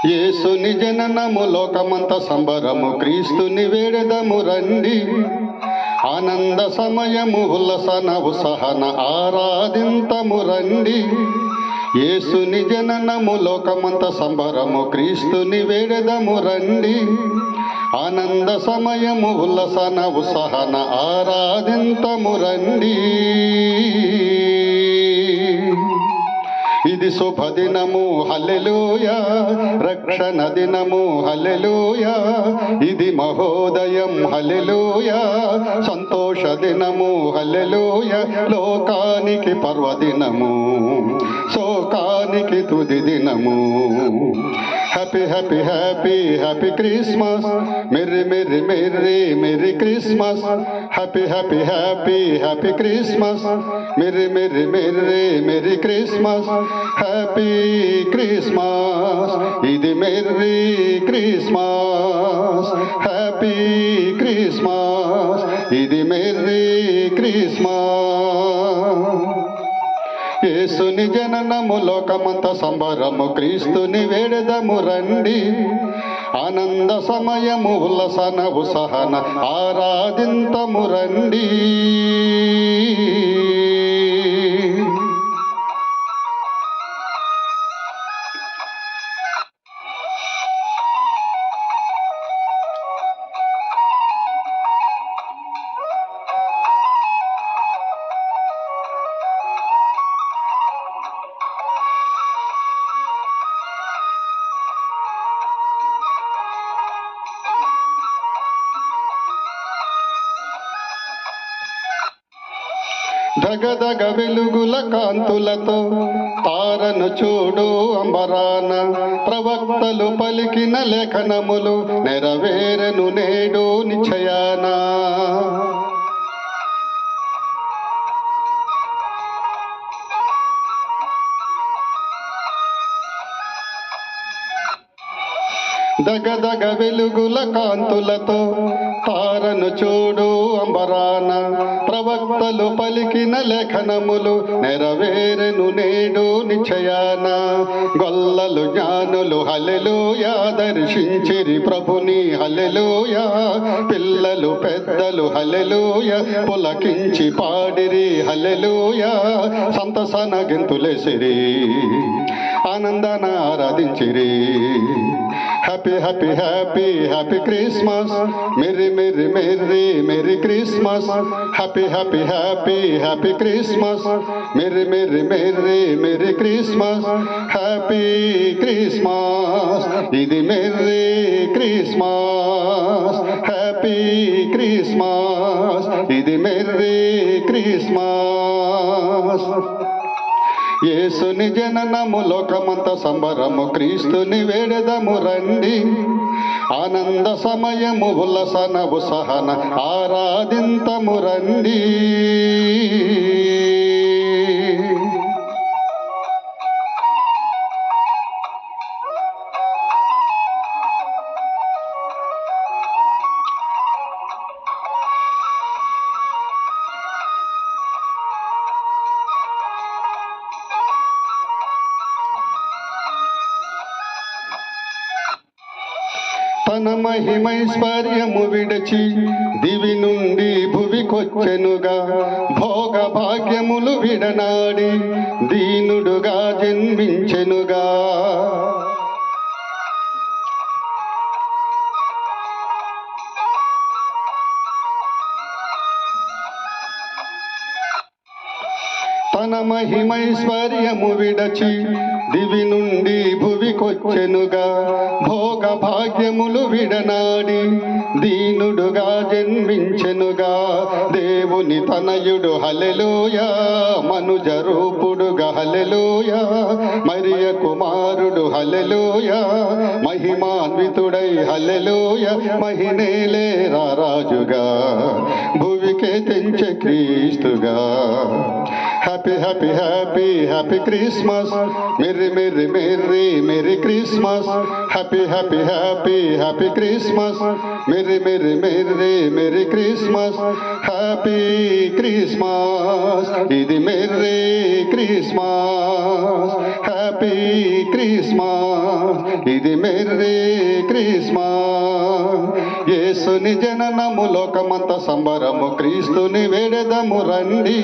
యేసుని జననము లోకమంత సంబరము, క్రీస్తుని వేడెదము రండి. ఆనంద సమయము ఉల్లసన ఉత్సహన ఆరాధింతము రండి. యేసుని జననము లోకమంత సంబరము, క్రీస్తుని వేడెదము రండి. ఆనంద సమయము ఉల్లసన ఉత్సహన ఆరాధింతము రండి. ఇది శుభదినము హల్లెలూయా, రక్షణ దినము హల్లెలూయా. ఇది మహోదయం హల్లెలూయా, సంతోష దినము హల్లెలూయా. లోకానికి పర్వదినము, శోకానికి తుది దినము. Happy happy happy happy Christmas, merry merry merry merry Christmas. Happy happy happy happy Christmas, merry merry merry merry Christmas. Happy Christmas, ఇది మెర్రీ క్రిస్మస్. హ్యాపీ క్రిస్మస్, ఇది మెర్రీ క్రిస్మస్. యేసుని జననము లోకమంత సంబరము, క్రీస్తుని వేడెదము రండి. ఆనంద సమయము ఉల్లసన ఉత్సహన ఆరాధింతము రండి. దగదగ వెలుగుల కాంతులతో తారను చూడు అంబరాన. ప్రవక్తలు పలికిన లేఖనములు నెరవేరెను నేడు నిశ్చయాన. దగదగ వెలుగుల కాంతులతో తారను చూడు అంబరాన. ప్రవక్తలు పలికిన లేఖనములు నెరవేరెను నేడు నిశ్చయాన. గొల్లలు జ్ఞానులు హల్లెలూయా, దర్శించిరి ప్రభుని హల్లెలూయా. పిల్లలు పెద్దలు హల్లెలూయా, పులకించి పాడిరి హల్లెలూయా. సంతసన గెంతులేసిరి, ఆనందాన ఆరాధించిరి. Happy happy happy happy Christmas, merry merry merry merry Christmas. Happy happy happy happy Christmas, merry merry merry merry Christmas. Happy Christmas, ఇది మెర్రీ క్రిస్మస్. హ్యాపీ క్రిస్మస్, ఇది మెర్రీ క్రిస్మస్. యేసుని జననము లోకమంత సంబరము, క్రీస్తుని వేడెదము రండి. ఆనంద సమయము ఉల్లసన ఉత్సహన ఆరాధింతము రండి. తన మహిమైశ్వర్యము విడచి దివి నుండి భువికొచ్చెనుగా. భోగ భాగ్యములు విడనాడి దీనుడుగా జన్మించెనుగా. తన మహిమైశ్వర్యము విడచి దివి నుండి భువికొచ్చెనుగా. భోగ భాగ్యములు విడనాడి దీనుడుగా జన్మించెనుగా. దేవుని తనయుడు హల్లెలూయా, మనుజ రూపుడుగా హల్లెలూయా. మరియ కుమారుడు హల్లెలూయా, మహిమాన్వితుడై హల్లెలూయా. మహినేలే రారాజుగా, భువికే తెంచె క్రీస్తుగా. Happy happy happy happy Christmas, merry merry merry merry Christmas. Happy happy happy happy Christmas, merry merry merry merry Christmas happy Christmas ఇది మెర్రీ క్రిస్మస్ హ్యాపీ క్రిస్మస్ ఇది మెర్రీ క్రిస్మస్ యేసుని జననము లోకమంత సంబరము క్రీస్తుని వేడెదము రండి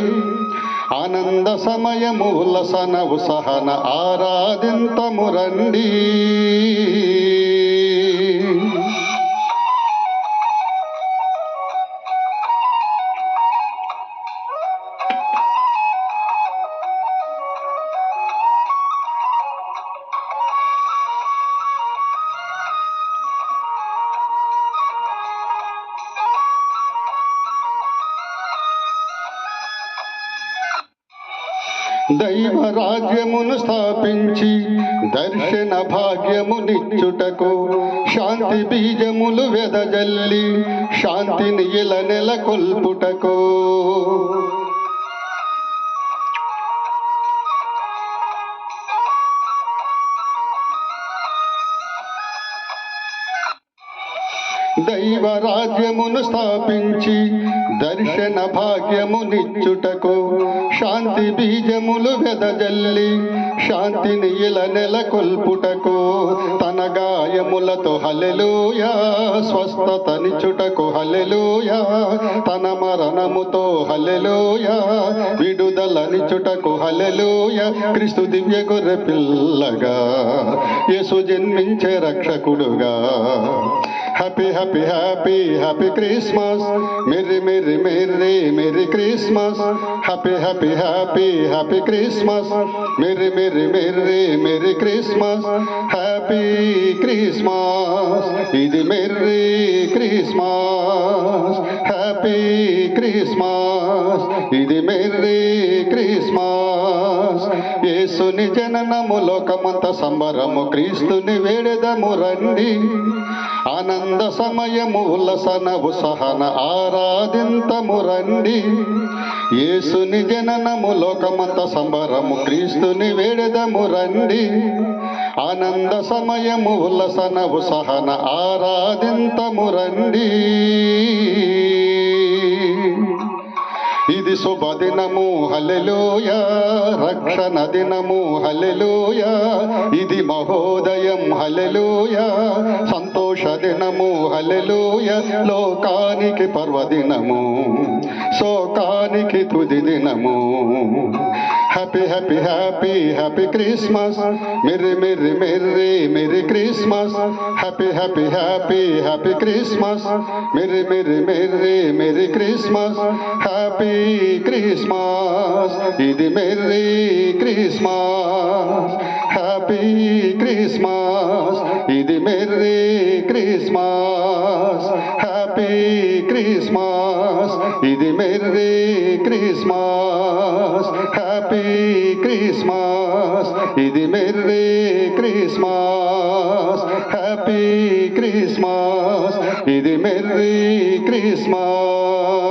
ఆనంద సమయము ఉల్లసన ఉత్సహన ఆరాధింతము రండి దైవ రాజ్యమును స్థాపించి దర్శన భాగ్యమునిచ్చుటకు శాంతి బీజములు వెదజల్లి శాంతిని ఇల నెలకొల్పుటకు దైవ రాజ్యమును స్థాపించి దర్శన భాగ్యమునిచ్చుటకు శాంతి బీజములు వెదజల్లి శాంతిని ఇల నెలకొల్పుటకు తన గాయములతో హల్లెలూయా స్వస్థతనిచ్చుటకు హల్లెలూయా తన మరణముతో హల్లెలూయా విడుదలనిచ్చుటకు హల్లెలూయా క్రీస్తు దివ్య గొర్రె పిల్లగా యేసు జన్మించే రక్షకుడుగా happy happy happy happy Christmas merry merry merry merry Christmas happy happy happy happy Christmas merry merry merry merry Christmas happy Christmas ఇది మెర్రీ క్రిస్మస్ హ్యాపీ క్రిస్మస్ ఇది మెర్రీ క్రిస్మస్ యేసుని జననము లోకమంత సంబరము క్రీస్తుని వేడెదము రండి ఆనంద సమయము ఉల్లసన ఉత్సహన ఆరాధింతము రండి యేసుని జననము లోకమంత సంబరము క్రీస్తుని వేడెదము రండి ఆనంద సమయము ఉల్లసన ఉత్సహన ఆరాధింతము రండి ఇది శుభదినము హల్లెలూయా రక్షణ దినము హల్లెలూయా ఇది మహోదయం హల్లెలూయా సంతోష దినము హల్లెలూయా లోకానికి పర్వదినము శోకానికి తుది దినము happy happy happy happy Christmas merry merry merry merry Christmas happy happy happy happy Christmas merry merry merry merry Christmas happy Christmas ఇది మెర్రీ క్రిస్మస్ హ్యాపీ క్రిస్మస్ ఇది మెర్రీ క్రిస్మస్ హ్యాపీ క్రిస్మస్ ఇది మెర్రీ క్రిస్మస్ హ్యాపీ క్రిస్మస్ ఇది merry Christmas happy Christmas ఇది merry Christmas